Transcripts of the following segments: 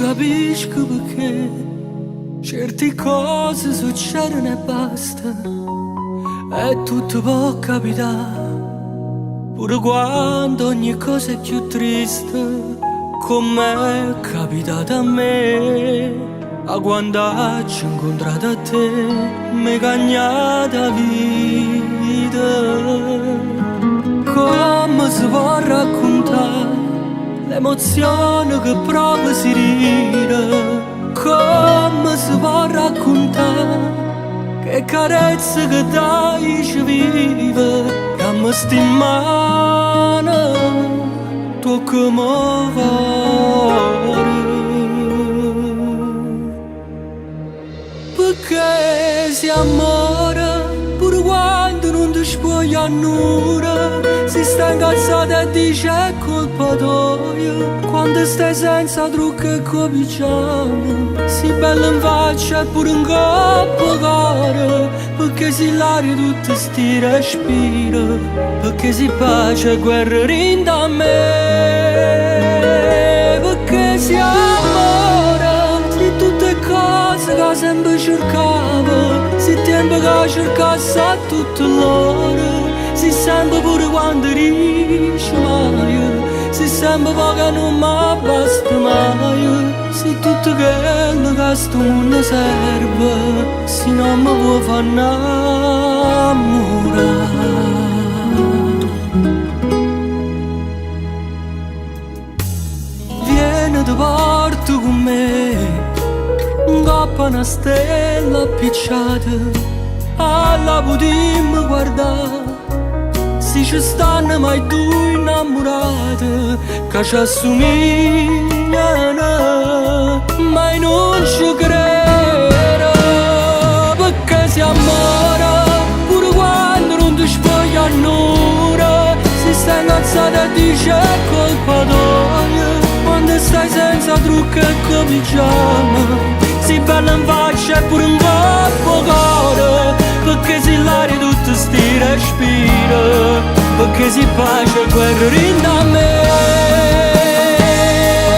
capisco perché certe cose succedono e basta, e tutto può capitare, pure quando ogni cosa è più triste, come è capitato a me. A quando ci ho incontrato a te, mi è cagnata vita. Come si può raccontare l'emozione che prova si ride? Come si può raccontare che carezza che dai ci vive? Che mi sti in mano, toccami cuore. Perché si amora pure quando non ti spoglia nulla, si sta incazzata e dice è colpa tua. Quando stai senza trucco e cominciamo, si bella in faccia e pure in coppa cara, perché si l'aria tutta sti respira, perché si pace e guerra rinda a me. Perché si amora di tutte cose che sempre cercavo, si tempo che cercassi a tutte l'ora, si sente pure quando riesce mai, si sente poco non mi basta mai, si tutto quello che sto mondo serve, se non mi può far innamorare. Vieni ti porto con me, coppa una stella appicciata, alla potremmo guardare, se ci stanno mai due innamorate, che ci assomigliano, ma non ci credo, perché si amora pure quando non ti spoglia nulla, si sta incazzata e dice è colpa tua, quando stai senza trucco e cominciamo, si bella in faccia e pure un po' cuore, perché si l'aria tutta sti respira, perché si pace e guerra rinda a me.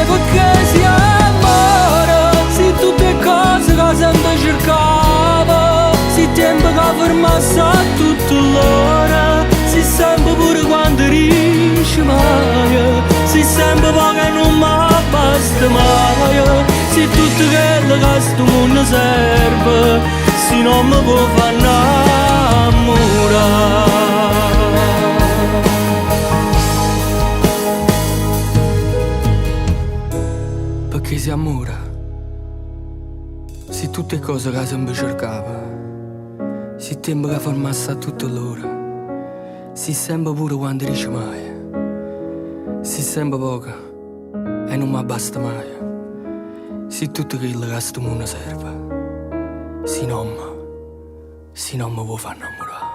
Perché si amora, si tutte cose che sempre cercavo, si tempo che fermassi a tutta l'ora, si sempre pure quando riesce mai, si sempre poco non mi basta mai, si tutto quello che sto mondo serve, se non mi può far innamorare. Perché si amora, se tutte cose che sempre cercava, si tempo che fermassi a tutta l'ora, si sempre pure quando dice mai, si sempre poco e non mi basta mai, se tutto quello che a sto mondo serve, se non mi può far innamorare.